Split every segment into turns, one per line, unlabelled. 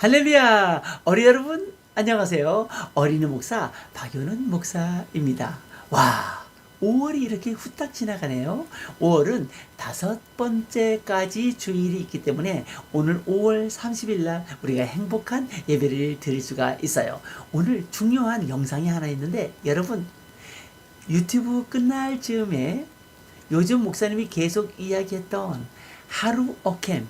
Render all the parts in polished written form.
할렐루야! 어린 여러분, 안녕하세요. 어린이 목사 박효는 목사입니다. 와, 5월이 이렇게 후딱 지나가네요. 5월은 5번째까지 주일이 있기 때문에 오늘 5월 30일 날 우리가 행복한 예배를 드릴 수가 있어요. 오늘 중요한 영상이 하나 있는데 여러분 유튜브 끝날 즈음에 요즘 목사님이 계속 이야기했던 하루 어캠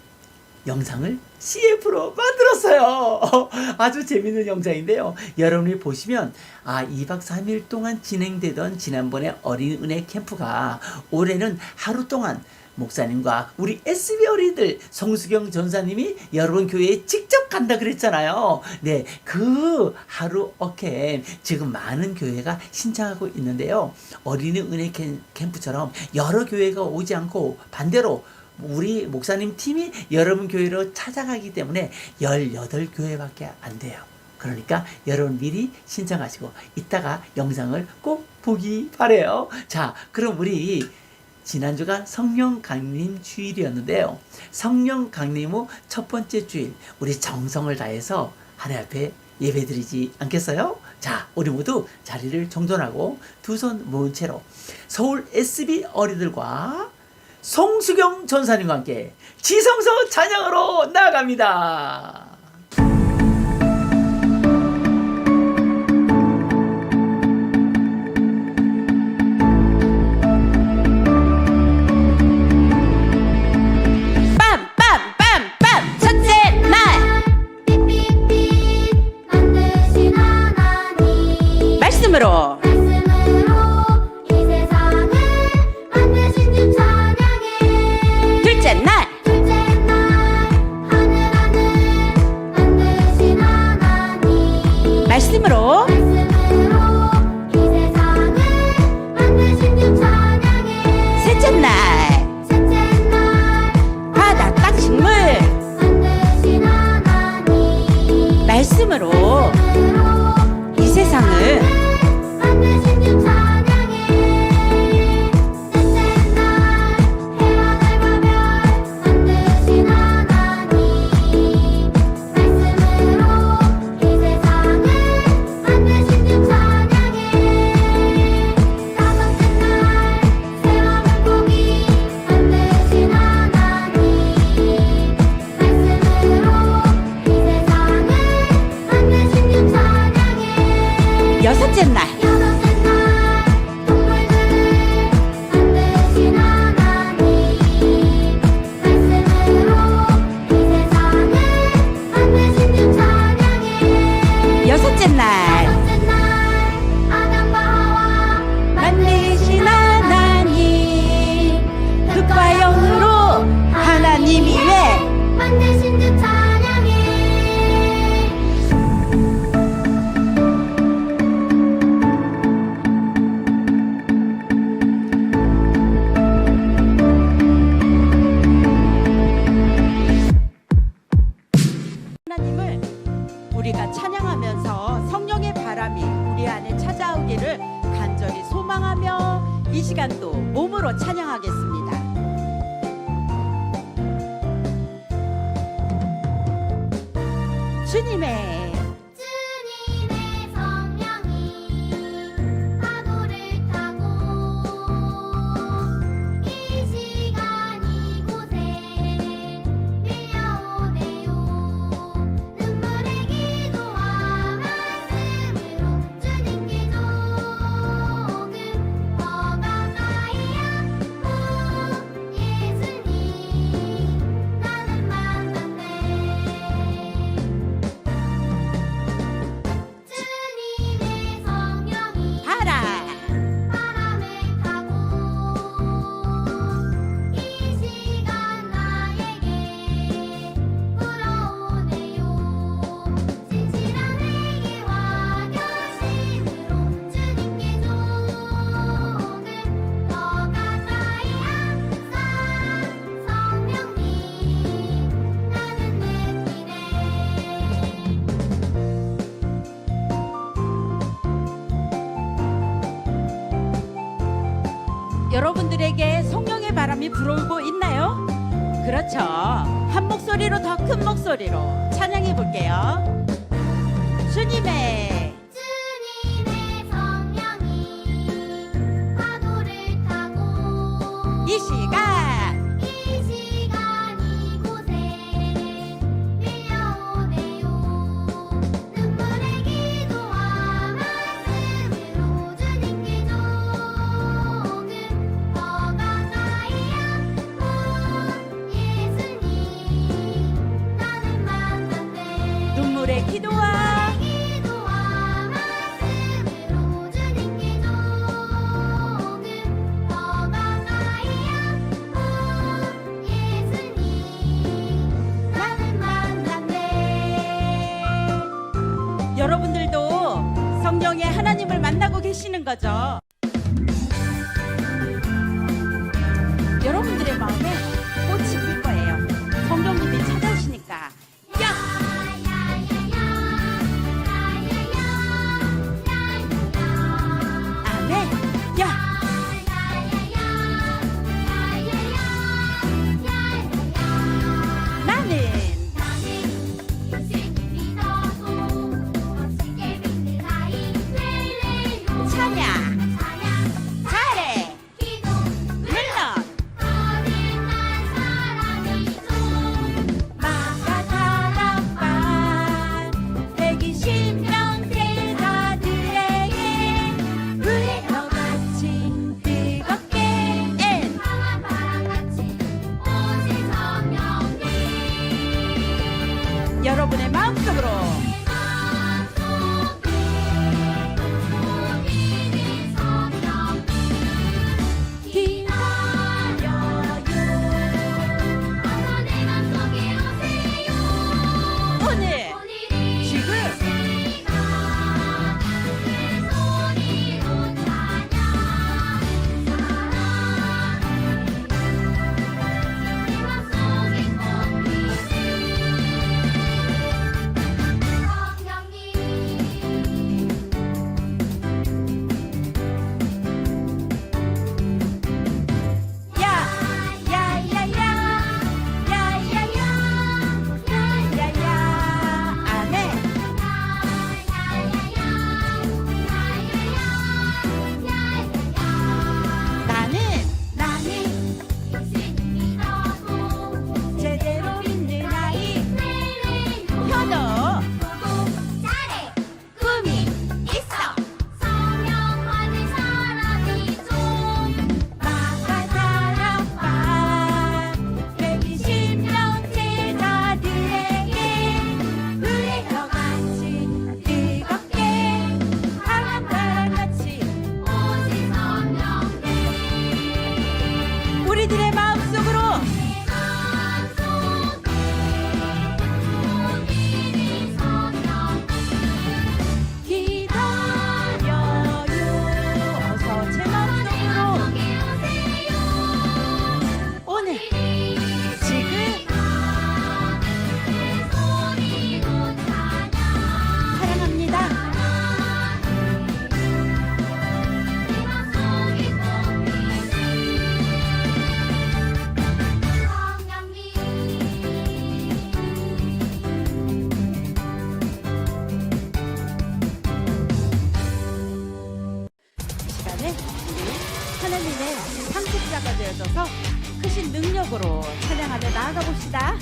영상을 CF로 만들었어요. 아주 재밌는 영상인데요. 여러분이 보시면 2박 3일 동안 진행되던 지난번에 어린 은혜 캠프가 올해는 하루 동안 목사님과 우리 SB 어린이들 성수경 전사님이 여러분 교회에 직접 간다 그랬잖아요. 네, 그 하루 어캠 지금 많은 교회가 신청하고 있는데요. 어린이 은혜 캠프처럼 여러 교회가 오지 않고 반대로 우리 목사님 팀이 여러분 교회로 찾아가기 때문에 18교회밖에 안 돼요. 그러니까 여러분 미리 신청하시고 이따가 영상을 꼭 보기 바래요. 자, 그럼 우리 지난주가 성령 강림 주일이었는데요. 성령 강림 후 첫 번째 주일 우리 정성을 다해서 하나님 앞에 예배드리지 않겠어요? 자, 우리 모두 자리를 정돈하고 두 손 모은 채로 서울 SB 어린이들과 성수경 전사님과 함께 지성소 찬양으로 나아갑니다.
빰빰빰빰 첫째 날
만드신 하나님
말씀으로
이 세상을 만드신 주 찬양해
둘째 날
둘째 날 하늘 만드신 하나님
말씀으로
이 세상을 만드신 주 찬양해
셋째 날
셋째 날
바다 땅 식물
만드신 하나님
말씀으로 이 세상을
만드신 주 찬양해 셋째 날 해와 달과 별 만드신 하나님 말씀으로 이 세상을 만드신 주 찬양해 다섯째 날 새와 물고기 만드신 하나님 말씀으로 이 세상을 만드신 주 찬양해
여섯째 날
여섯째 날 동물들을 만드신 하나님 말씀으로 이 세상을 만드신 주 찬양해
여섯째 날
여섯째 날 아담과 하와
만드신 하나님 흙과 영으로 하나님 위에
만드신 주 찬양해
하나님을 우리가 찬양하면서 성령의 바람이 우리 안에 찾아오기를 간절히 소망하며 이 시간도 몸으로 찬양하겠습니다. 주님의
주님의 성령이 파도를 타고 이 시간 이곳에 밀려오네요. 눈물의 기도와 말씀으로 주님께 조금 더 가까이 하고 예수님 나는 만났네. 주님의 성령이 바람을 타고 이 시간 나에게 불어오네요. 진실한 회개와 결심으로 주님께 조금 더 가까이 항상 성령님 나는 내 길에
여러분들에게 성령의 바람이 불어오고 있나요? 그렇죠. 한 목소리로 더 큰 목소리로 찬양해 볼게요. 주님의
주님의 성령이 파도를 타고
이 시간
이 시간 이곳에 밀려오네요. 눈물의 기도와 말씀으로 주님께 조금 더 가까이 하고 예수님 나는 만났네.
눈물의 기도와
기도와 말씀으로 주님께 조금 더 가까이 하고 예수님 나는 만났네.
여러분들도 성령의 하나님을 만나고 계시는 거죠. 여러분들의 마음에 꽃이 필 거예요. 성령님이 찾아오시니까 야! 아멘. 야! 나는 찬양 잘해. 물론 마가다락방 120명 제자들에게 불과 같이 뜨겁게 엔 여러분의 마음속으로 오늘 지금 야야야야야야야야야 아멘. 나는 제대로 믿는 아이 현어 꿈이 있어 마가다락방 120명 제자들에게 불과 같이 뜨겁게 바람바람같이 우리들의 마음속으로 기다려요. 어서 제 마음속으로 오늘 지금 사랑합니다. 이 시간에 우리 하나님의 상속자가 되어져서 크신 능력으로 찬양하며 나아가 봅시다.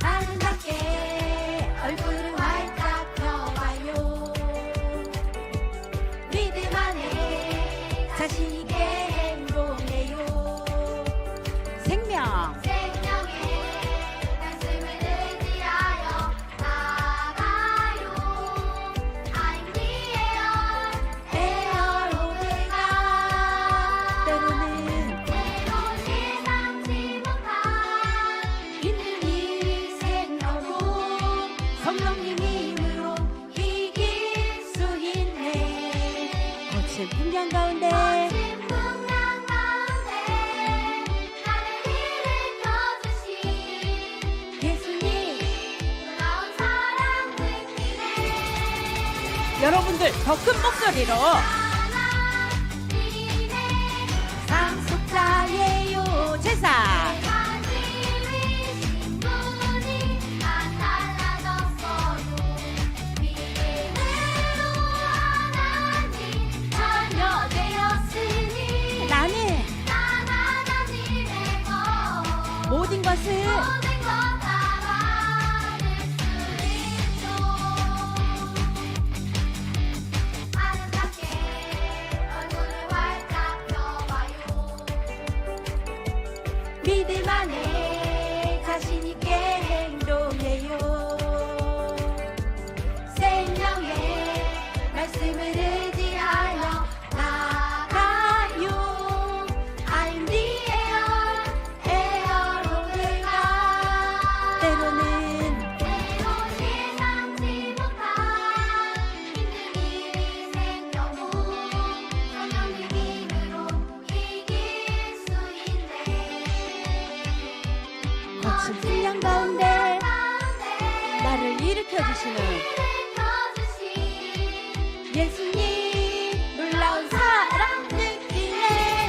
아름답게 얼굴을 활짝 펴봐요. 믿음 안에 자신있게 행동해요. 생명
말씀을 의지하여 나가요. I'm the air.
에어로드 거친 풍경 가운데
거친 풍랑 가운데 나를 일으켜주신
예수님
놀라운 사랑 느끼네.
여러분들 더 큰 목소리로
하나님의
상속자예요 제사
가지신 분이 다 달라졌어요. 믿음으로 하나님 자녀 되었으니
나는
난 하나님의 것
모든 것을
모든 것 다 받을 수 있죠. 아름답게 얼굴을 활짝 펴봐요.
믿음 안에 자신 있게 행동해요. 생명의 말씀을 의지하여 나가요. I'm the 에어로드가 때로는
때로 예상치 못한 힘든 일이 생겨도 성령님 힘으로 이길 수 있네.
거친 풍랑 가운데 나를 일으켜주시는 예수님 놀라운 사랑 느끼네.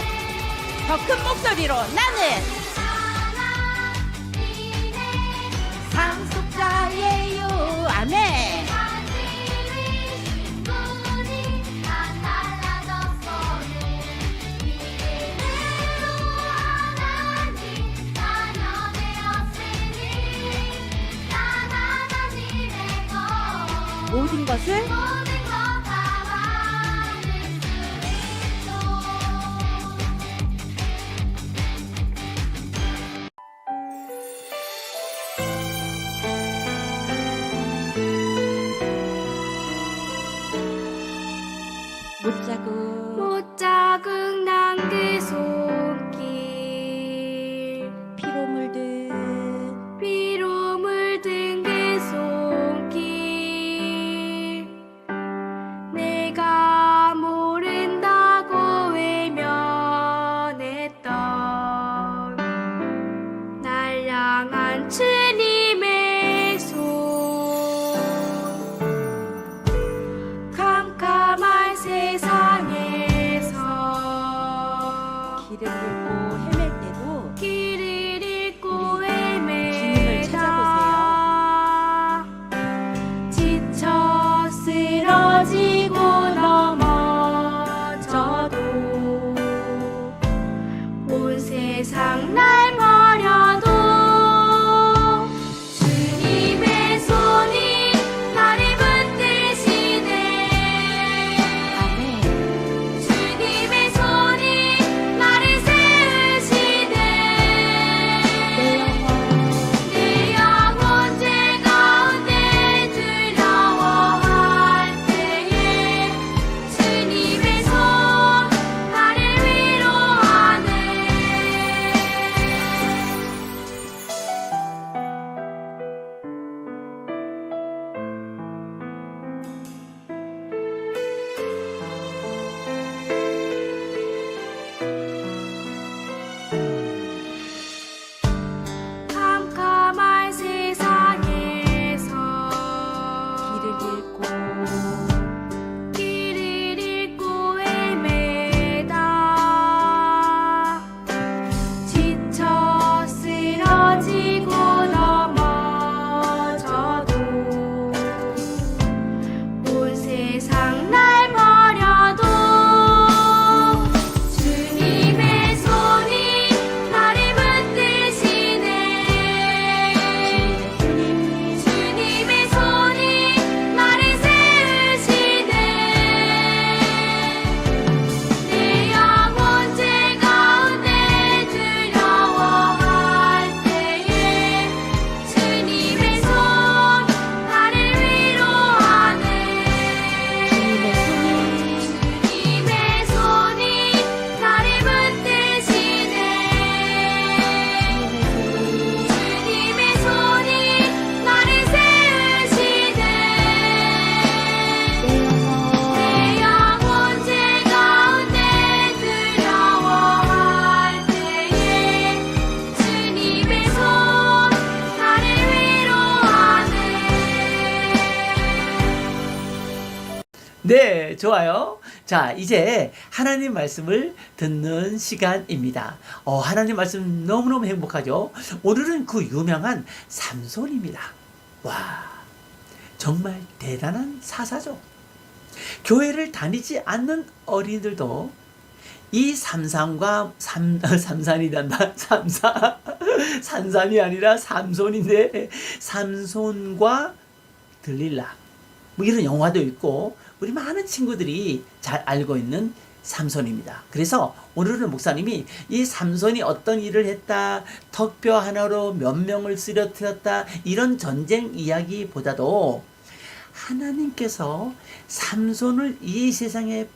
더 큰 목소리로 나는 상속자예요. 아멘. 모든 것을 못자국
못자국 난그 손길
피로 물든
피로 물든 그 손길 내가 모른다고 외면했던 날 향한 주님의 손 캄캄한 세상에서
네, 좋아요. 자, 이제 하나님 말씀을 듣는 시간입니다. 하나님 말씀 너무너무 행복하죠? 오늘은 그 유명한 삼손입니다. 와, 정말 대단한 사사죠. 교회를 다니지 않는 어린이들도 이 산삼이 아니라 삼손인데, 삼손과 들릴라. 뭐 이런 영화도 있고, 우리 많은 친구들이 잘 알고 있는 삼손입니다. 그래서 오늘은 목사님이 이 삼손이 어떤 일을 했다, 턱뼈 하나로 몇 명을 쓰러뜨렸다, 이런 전쟁 이야기보다도 하나님께서 삼손을 이 세상에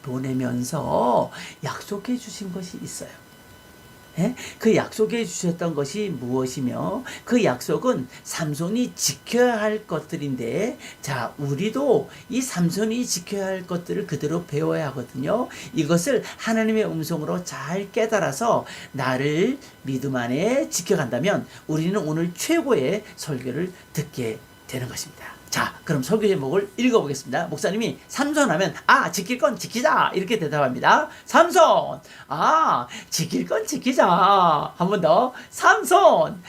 보내면서 약속해 주신 것이 있어요. 예? 그 약속해 주셨던 것이 무엇이며, 그 약속은 삼손이 지켜야 할 것들인데, 자, 우리도 이 삼손이 지켜야 할 것들을 그대로 배워야 하거든요. 이것을 하나님의 음성으로 잘 깨달아서 나를 믿음 안에 지켜간다면 우리는 오늘 최고의 설교를 듣게 되는 것입니다. 자, 그럼 설교 제목을 읽어보겠습니다. 목사님이 삼손 하면 지킬 건 지키자 이렇게 대답합니다. 삼손, 지킬 건 지키자. 한 번 더. 삼손,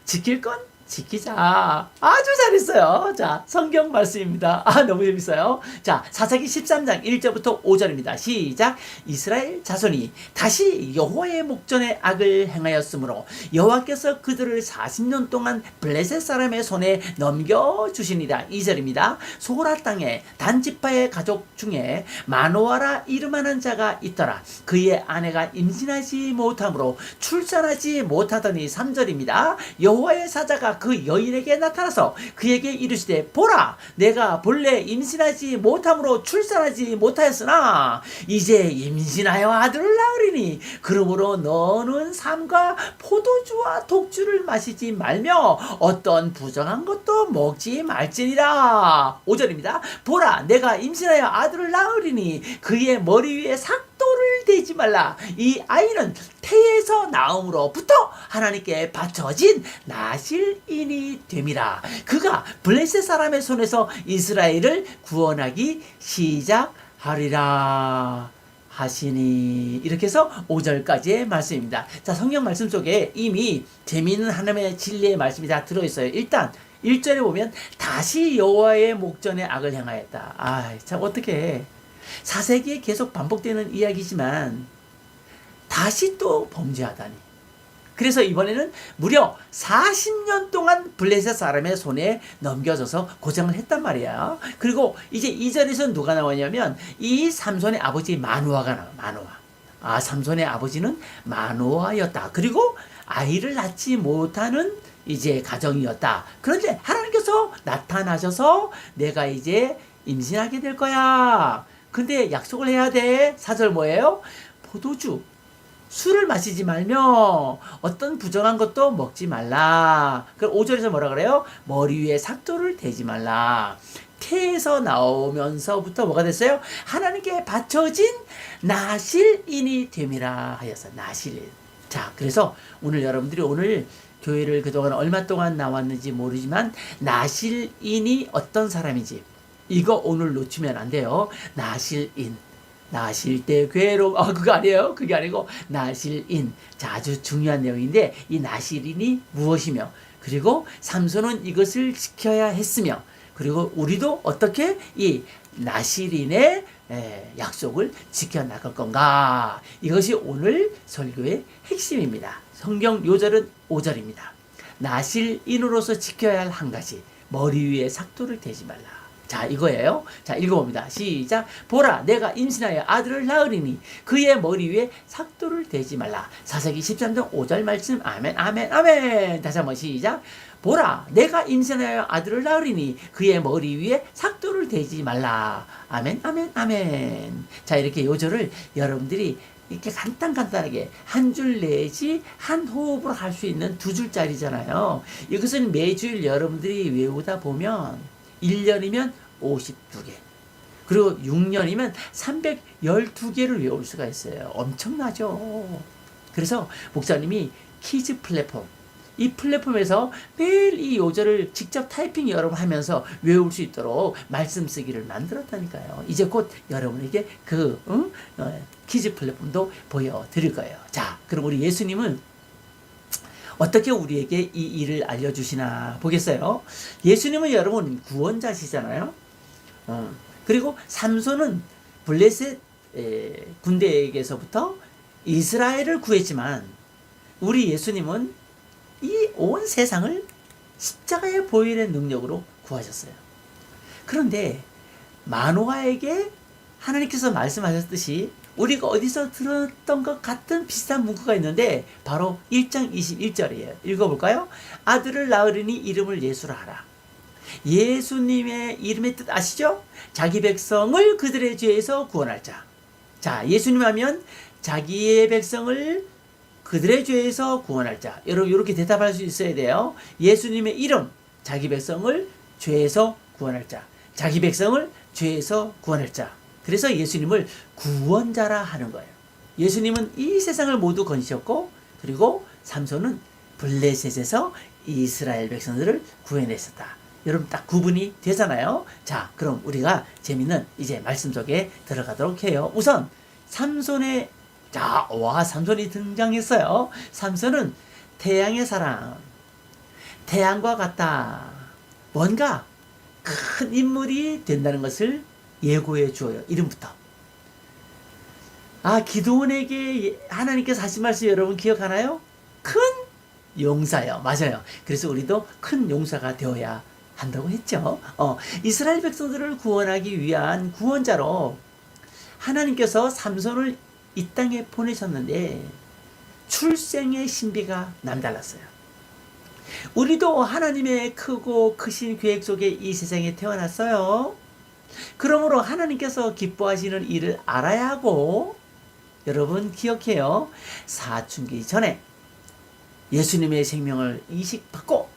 지킬 건 지키자. 아주 잘했어요. 자, 성경 말씀입니다. 너무 재밌어요. 자, 사사기 13장 1절부터 5절입니다. 시작. 이스라엘 자손이 다시 여호와의 목전에 악을 행하였으므로 여호와께서 그들을 40년 동안 블레셋 사람의 손에 넘겨주시니라. 2절입니다. 소라 땅에 단지파의 가족 중에 마노아라 이름하는 자가 있더라. 그의 아내가 임신하지 못하므로 출산하지 못하더니. 3절입니다. 여호와의 사자가 그 여인에게 나타나서 그에게 이르시되, 보라, 내가 본래 임신하지 못함으로 출산하지 못하였으나 이제 임신하여 아들을 낳으리니 그러므로 너는 삼가 포도주와 독주를 마시지 말며 어떤 부정한 것도 먹지 말지니라. 5절입니다. 보라, 내가 임신하여 아들을 낳으리니 그의 머리 위에 삭도를 대지 말라. 이 아이는 태에서 나옴으로부터 하나님께 바쳐진 나실인이 됨이라. 그가 블레셋 사람의 손에서 이스라엘을 구원하기 시작하리라 하시니. 이렇게 해서 5절까지의 말씀입니다. 자, 성경 말씀 속에 이미 재미있는 하나님의 진리의 말씀이 다 들어있어요. 일단 1절에 보면 다시 여호와의 목전에 악을 행하였다. 참 어떻게 사세기에 계속 반복되는 이야기지만 다시 또 범죄하다니. 그래서 이번에는 무려 40년 동안 블레셋 사람의 손에 넘겨져서 고생을 했단 말이야. 그리고 이제 2절에서 누가 나오냐면 이 삼손의 아버지 마노아가 나와. 마노아. 삼손의 아버지는 마노아였다. 그리고 아이를 낳지 못하는 이제 가정이었다. 그런데 하나님께서 나타나셔서 내가 이제 임신하게 될 거야. 근데 약속을 해야 돼. 4절 뭐예요? 포도주, 술을 마시지 말며 어떤 부정한 것도 먹지 말라. 그럼 5절에서 뭐라 그래요? 머리 위에 삭도를 대지 말라. 태에서 나오면서부터 뭐가 됐어요? 하나님께 바쳐진 나실인이 됨이라 하였어. 나실인. 자, 그래서 오늘 여러분들이 오늘 교회를 그동안 얼마 동안 나왔는지 모르지만 나실인이 어떤 사람인지 이거 오늘 놓치면 안 돼요. 나실인. 나실 때 괴로움. 그거 아니에요. 그게 아니고 나실인. 자, 아주 중요한 내용인데 이 나실인이 무엇이며, 그리고 삼손은 이것을 지켜야 했으며, 그리고 우리도 어떻게 이 나실인의 약속을 지켜나갈 건가. 이것이 오늘 설교의 핵심입니다. 성경 요절은 5절입니다. 나실인으로서 지켜야 할 한 가지, 머리 위에 삭도를 대지 말라. 자, 이거예요. 자, 읽어봅니다. 시작. 보라, 내가 임신하여 아들을 낳으리니 그의 머리 위에 삭도를 대지 말라. 사사기 13장 5절 말씀. 아멘, 아멘, 아멘. 다시 한번 시작. 보라, 내가 임신하여 아들을 낳으리니 그의 머리 위에 삭도를 대지 말라. 아멘, 아멘, 아멘. 자, 이렇게 요절을 여러분들이 이렇게 간단하게 한 줄 내지 한 호흡으로 할 수 있는 2줄짜리잖아요. 이것은 매주일 여러분들이 외우다 보면 1년이면 52개, 그리고 6년이면 312개를 외울 수가 있어요. 엄청나죠. 그래서 목사님이 키즈 플랫폼, 이 플랫폼에서 매일 이 요절을 직접 타이핑 여러분 하면서 외울 수 있도록 말씀 쓰기를 만들었다니까요. 이제 곧 여러분에게 그 퀴즈 플랫폼도 보여드릴 거예요. 자, 그럼 우리 예수님은 어떻게 우리에게 이 일을 알려주시나 보겠어요. 예수님은 여러분 구원자시잖아요. 그리고 삼손은 블레셋 군대에게서부터 이스라엘을 구했지만 우리 예수님은 이 온 세상을 십자가의 보혈의 능력으로 구하셨어요. 그런데 마노아에게 하나님께서 말씀하셨듯이 우리가 어디서 들었던 것 같은 비슷한 문구가 있는데 바로 1장 21절이에요. 읽어볼까요? 아들을 낳으리니 이름을 예수라 하라. 예수님의 이름의 뜻 아시죠? 자기 백성을 그들의 죄에서 구원할 자. 자, 예수님 하면 자기의 백성을 그들의 죄에서 구원할 자. 여러분 이렇게 대답할 수 있어야 돼요. 예수님의 이름, 자기 백성을 죄에서 구원할 자. 자기 백성을 죄에서 구원할 자. 그래서 예수님을 구원자라 하는 거예요. 예수님은 이 세상을 모두 건지셨고 그리고 삼손은 블레셋에서 이스라엘 백성들을 구해냈었다. 여러분 딱 구분이 되잖아요. 자, 그럼 우리가 재밌는 이제 말씀 속에 들어가도록 해요. 우선 삼손의 삼손이 등장했어요. 삼손은 태양의 사람, 태양과 같다. 뭔가 큰 인물이 된다는 것을 예고해 주어요. 이름부터. 기드온에게 하나님께서 하신 말씀 여러분 기억하나요? 큰 용사요. 맞아요. 그래서 우리도 큰 용사가 되어야 한다고 했죠. 이스라엘 백성들을 구원하기 위한 구원자로 하나님께서 삼손을 이 땅에 보내셨는데 출생의 신비가 남달랐어요. 우리도 하나님의 크고 크신 계획 속에 이 세상에 태어났어요. 그러므로 하나님께서 기뻐하시는 일을 알아야 하고 여러분 기억해요. 사춘기 전에 예수님의 생명을 이식받고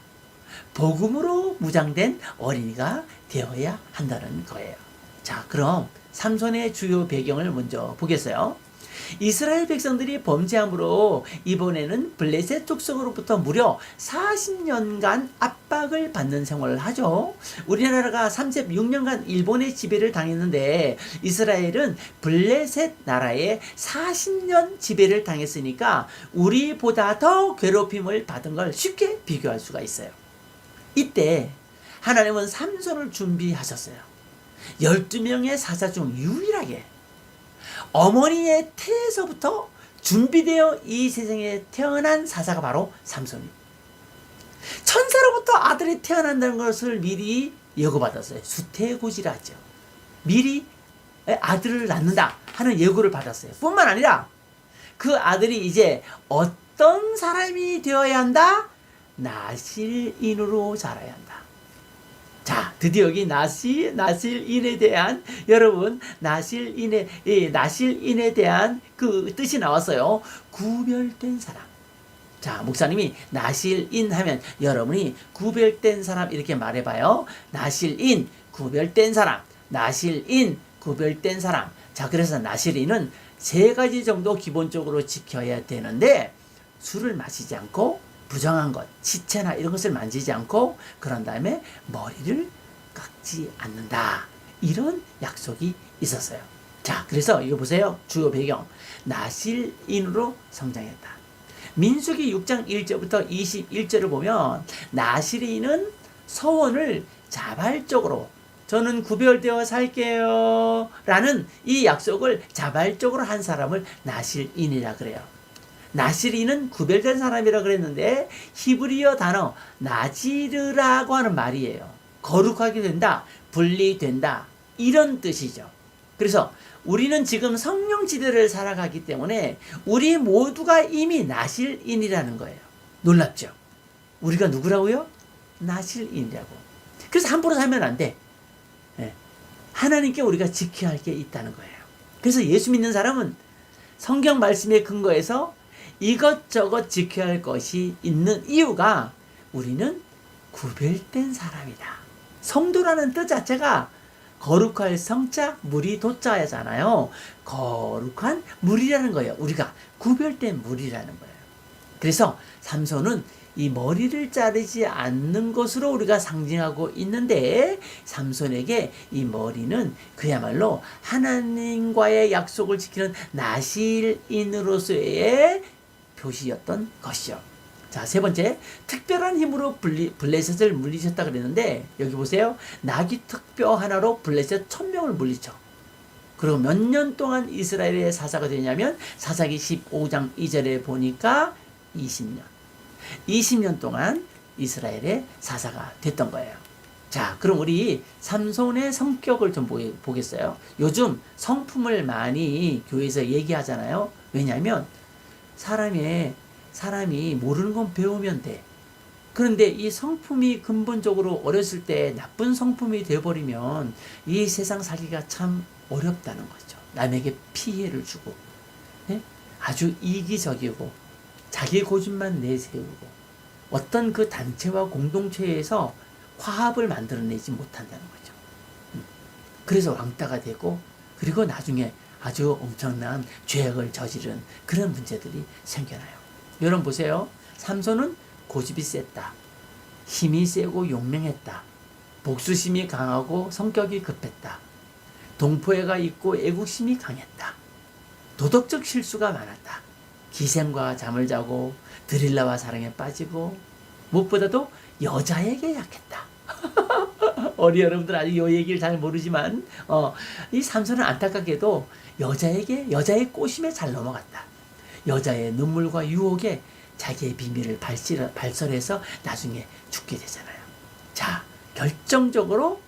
복음으로 무장된 어린이가 되어야 한다는 거예요. 자, 그럼 삼손의 주요 배경을 먼저 보겠어요. 이스라엘 백성들이 범죄함으로 이번에는 블레셋 족속으로부터 무려 40년간 압박을 받는 생활을 하죠. 우리나라가 36년간 일본의 지배를 당했는데 이스라엘은 블레셋 나라에 40년 지배를 당했으니까 우리보다 더 괴롭힘을 받은 걸 쉽게 비교할 수가 있어요. 이때 하나님은 삼손을 준비하셨어요. 12명의 사자 중 유일하게 어머니의 태에서부터 준비되어 이 세상에 태어난 사자가 바로 삼손이. 천사로부터 아들이 태어난다는 것을 미리 예고받았어요. 수태고지라 하죠. 미리 아들을 낳는다 하는 예고를 받았어요. 뿐만 아니라 그 아들이 이제 어떤 사람이 되어야 한다? 나실인으로 자라야 한다. 자, 드디어 여기 나실인에 대한 여러분 나실인에 대한 그 뜻이 나왔어요. 구별된 사람. 자, 목사님이 나실인 하면 여러분이 구별된 사람 이렇게 말해봐요. 나실인 구별된 사람. 나실인 구별된 사람. 자, 그래서 나실인은 3가지 정도 기본적으로 지켜야 되는데 술을 마시지 않고 부정한 것, 시체나 이런 것을 만지지 않고 그런 다음에 머리를 깎지 않는다. 이런 약속이 있었어요. 자, 그래서 이거 보세요. 주요 배경. 나실인으로 성장했다. 민수기 6장 1절부터 21절을 보면 나실인은 서원을 자발적으로 저는 구별되어 살게요 라는 이 약속을 자발적으로 한 사람을 나실인이라 그래요. 나실인은 구별된 사람이라 그랬는데 히브리어 단어 나지르라고 하는 말이에요. 거룩하게 된다, 분리된다 이런 뜻이죠. 그래서 우리는 지금 성령 지대를 살아가기 때문에 우리 모두가 이미 나실인이라는 거예요. 놀랍죠? 우리가 누구라고요? 나실인이라고. 그래서 함부로 살면 안 돼. 하나님께 우리가 지켜야 할 게 있다는 거예요. 그래서 예수 믿는 사람은 성경 말씀에 근거해서 이것저것 지켜야 할 것이 있는 이유가 우리는 구별된 사람이다. 성도라는 뜻 자체가 거룩할 성자 물이 도자잖아요. 거룩한 물이라는 거예요. 우리가 구별된 물이라는 거예요. 그래서 삼손은 이 머리를 자르지 않는 것으로 우리가 상징하고 있는데 삼손에게 이 머리는 그야말로 하나님과의 약속을 지키는 나실인으로서의 표시였던 것이죠. 자, 세 번째, 특별한 힘으로 블레셋을 물리쳤다 그랬는데 여기 보세요. 나귀 특뼈 하나로 블레셋 1000명을 물리쳐. 그리고 몇 년 동안 이스라엘의 사사가 되냐면 사사기 15장 2절에 보니까 20년. 20년 동안 이스라엘의 사사가 됐던 거예요. 자, 그럼 우리 삼손의 성격을 좀 보겠어요. 요즘 성품을 많이 교회에서 얘기하잖아요. 왜냐하면 사람이 모르는 건 배우면 돼. 그런데 이 성품이 근본적으로 어렸을 때 나쁜 성품이 되어버리면 이 세상 살기가 참 어렵다는 거죠. 남에게 피해를 주고, 네? 아주 이기적이고 자기 고집만 내세우고 어떤 그 단체와 공동체에서 화합을 만들어내지 못한다는 거죠. 그래서 왕따가 되고 그리고 나중에 아주 엄청난 죄악을 저지른 그런 문제들이 생겨나요. 여러분 보세요. 삼손은 고집이 셌다. 힘이 세고 용맹했다. 복수심이 강하고 성격이 급했다. 동포애가 있고 애국심이 강했다. 도덕적 실수가 많았다. 기생과 잠을 자고 드릴라와 사랑에 빠지고 무엇보다도 여자에게 약했다. 우리 여러분들 아직 이 얘기를 잘 모르지만 이 삼손은 안타깝게도 여자의 꼬심에 잘 넘어갔다. 여자의 눈물과 유혹에 자기의 비밀을 발설해서 나중에 죽게 되잖아요. 자, 결정적으로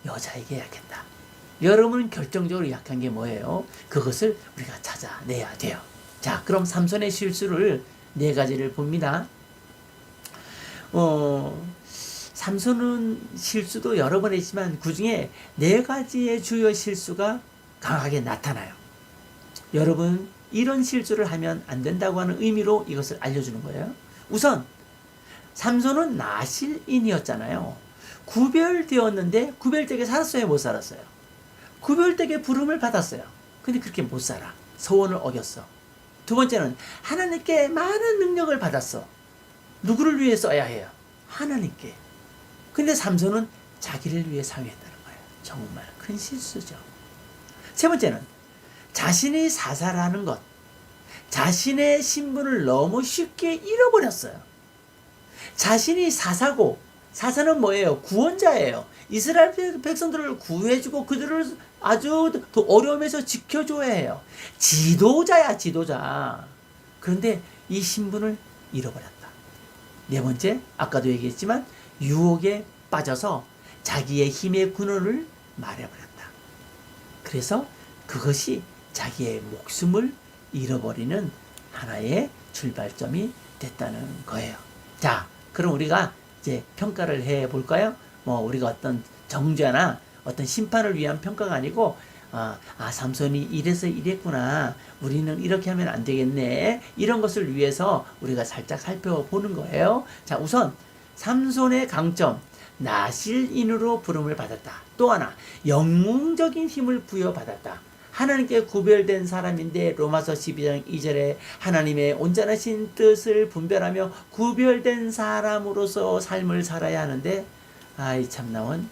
여자에게 약했다. 여러분은 결정적으로 약한 게 뭐예요? 그것을 우리가 찾아내야 돼요. 자, 그럼 삼손의 실수를 4가지를 봅니다. 삼손은 실수도 여러 번 했지만 그 중에 4가지의 주요 실수가 강하게 나타나요. 여러분, 이런 실수를 하면 안 된다고 하는 의미로 이것을 알려주는 거예요. 우선 삼손은 나실인이었잖아요. 구별되었는데 구별되게 살았어요, 못 살았어요? 구별되게 부름을 받았어요. 근데 그렇게 못 살아. 서원을 어겼어. 두 번째는 하나님께 많은 능력을 받았어. 누구를 위해 써야 해요? 하나님께. 근데 삼손은 자기를 위해 사용했다는 거예요. 정말 큰 실수죠. 세 번째는 자신이 사사라는 것, 자신의 신분을 너무 쉽게 잃어버렸어요. 자신이 사사고, 사사는 뭐예요? 구원자예요. 이스라엘 백성들을 구해주고 그들을 아주 어려움에서 지켜줘야 해요. 지도자야, 지도자. 그런데 이 신분을 잃어버렸다. 4번째, 아까도 얘기했지만 유혹에 빠져서 자기의 힘의 근원을 말해버렸다. 그래서 그것이 자기의 목숨을 잃어버리는 하나의 출발점이 됐다는 거예요. 자, 그럼 우리가 이제 평가를 해 볼까요? 우리가 어떤 정죄나 어떤 심판을 위한 평가가 아니고, 삼손이 이래서 이랬구나. 우리는 이렇게 하면 안 되겠네. 이런 것을 위해서 우리가 살짝 살펴보는 거예요. 자, 우선 삼손의 강점, 나실인으로 부름을 받았다. 또 하나, 영웅적인 힘을 부여받았다. 하나님께 구별된 사람인데 로마서 12장 2절에 하나님의 온전하신 뜻을 분별하며 구별된 사람으로서 삶을 살아야 하는데 아이 참나원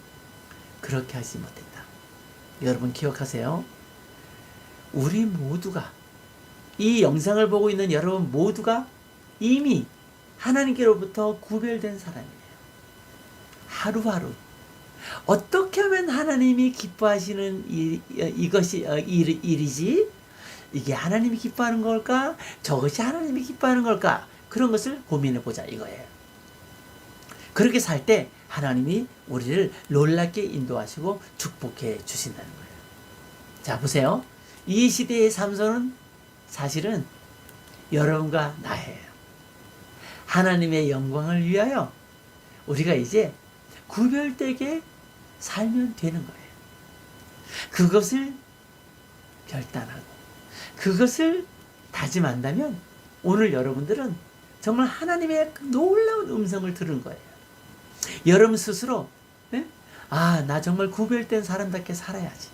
그렇게 하지 못했다. 여러분 기억하세요. 우리 모두가 이 영상을 보고 있는 여러분 모두가 이미 하나님께로부터 구별된 사람이에요. 하루하루 어떻게 하면 하나님이 기뻐하시는 일이지? 이게 하나님이 기뻐하는 걸까? 저것이 하나님이 기뻐하는 걸까? 그런 것을 고민해 보자 이거예요. 그렇게 살 때 하나님이 우리를 놀랍게 인도하시고 축복해 주신다는 거예요. 자, 보세요. 이 시대의 삼손은 사실은 여러분과 나예요. 하나님의 영광을 위하여 우리가 이제 구별되게 살면 되는 거예요. 그것을 결단하고 그것을 다짐한다면 오늘 여러분들은 정말 하나님의 놀라운 음성을 들은 거예요. 여러분 스스로 나 정말 구별된 사람답게 살아야지.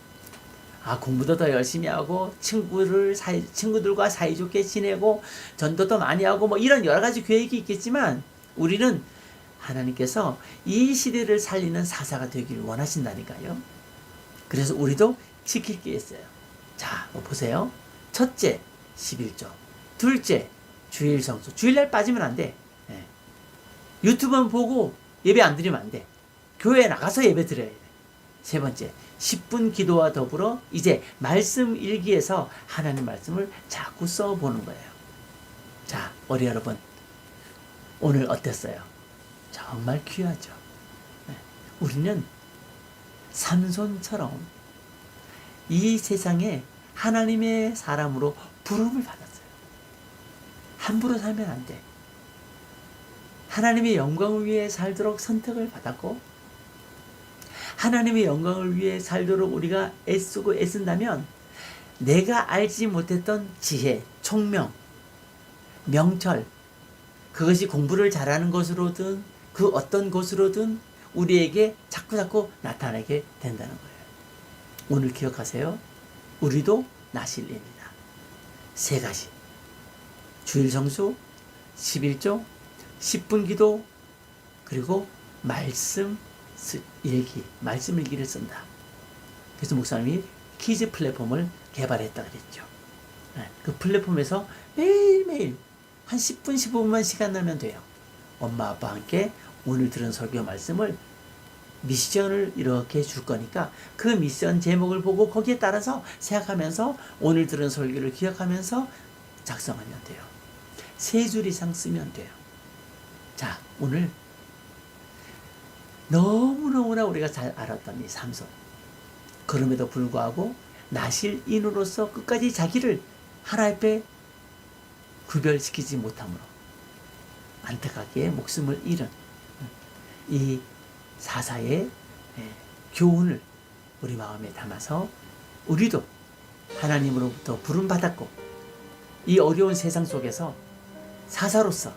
공부도 더 열심히 하고 친구들과 사이좋게 지내고 전도도 많이 하고 이런 여러 가지 계획이 있겠지만 우리는 하나님께서 이 시대를 살리는 사사가 되기를 원하신다니까요. 그래서 우리도 지킬 게 있어요. 자, 보세요. 첫째, 11조. 둘째, 주일 성수. 주일날 빠지면 안 돼. 예. 유튜브만 보고 예배 안 드리면 안 돼. 교회에 나가서 예배 드려야 돼. 세 번째, 10분 기도와 더불어 이제 말씀 일기에서 하나님 말씀을 자꾸 써보는 거예요. 자, 우리 여러분, 오늘 어땠어요? 정말 귀하죠. 네. 우리는 삼손처럼 이 세상에 하나님의 사람으로 부름을 받았어요. 함부로 살면 안 돼. 하나님의 영광을 위해 살도록 선택을 받았고, 하나님의 영광을 위해 살도록 우리가 애쓰고 애쓴다면 내가 알지 못했던 지혜, 총명, 명철, 그것이 공부를 잘하는 것으로든 그 어떤 것으로든 우리에게 자꾸자꾸 나타나게 된다는 거예요. 오늘 기억하세요. 우리도 나실입니다. 세 가지. 주일 성수, 11조, 10분 기도, 그리고 말씀 일기, 말씀 일기를 쓴다. 그래서 목사님이 키즈 플랫폼을 개발했다 그랬죠. 그 플랫폼에서 매일매일 한 10분, 15분만 시간 나면 돼요. 엄마, 아빠와 함께 오늘 들은 설교 말씀을 미션을 이렇게 줄 거니까 그 미션 제목을 보고 거기에 따라서 생각하면서 오늘 들은 설교를 기억하면서 작성하면 돼요. 3줄 이상 쓰면 돼요. 자, 오늘 너무너무나 우리가 잘 알았던 이 삼손. 그럼에도 불구하고 나실인으로서 끝까지 자기를 하나님 앞에 구별시키지 못함으로 안타깝게 목숨을 잃은 이 사사의 교훈을 우리 마음에 담아서 우리도 하나님으로부터 부름받았고 이 어려운 세상 속에서 사사로서,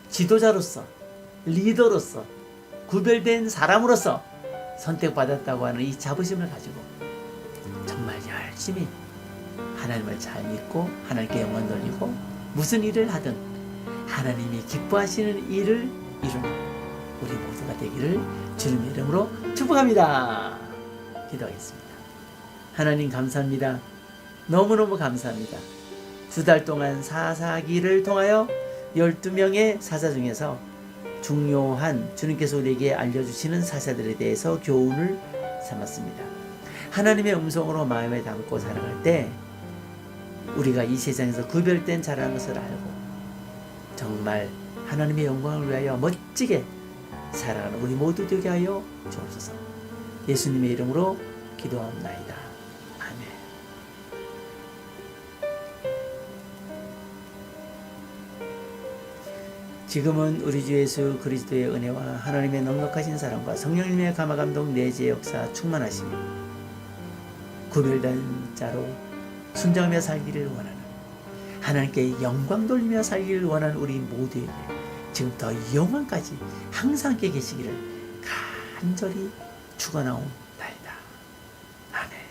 지도자로서, 리더로서, 구별된 사람으로서 선택받았다고 하는 이 자부심을 가지고 정말 열심히 하나님을 잘 믿고 하나님께 영광 돌리고 무슨 일을 하든 하나님이 기뻐하시는 일을 이루는 우리 모두가 되기를 주님의 이름으로 축복합니다. 기도하겠습니다. 하나님 감사합니다. 너무너무 감사합니다. 2달 동안 사사기를 통하여 12명의 사사 중에서 중요한 주님께서 우리에게 알려주시는 사사들에 대해서 교훈을 삼았습니다. 하나님의 음성으로 마음에 담고 살아갈 때 우리가 이 세상에서 구별된 자라는 것을 알고 정말 하나님의 영광을 위하여 멋지게 살아가는 우리 모두 되게 하여 주옵소서. 예수님의 이름으로 기도하옵나이다. 아멘. 지금은 우리 주 예수 그리스도의 은혜와 하나님의 넉넉하신 사랑과 성령님의 감화감동 내재 역사 충만하시며 구별된 자로 순종하며 살기를 원하는 하나님께 영광 돌리며 살기를 원하는 우리 모두에게 지금부터 영원까지 항상 함께 계시기를 간절히 축원하옵나이다. 아멘.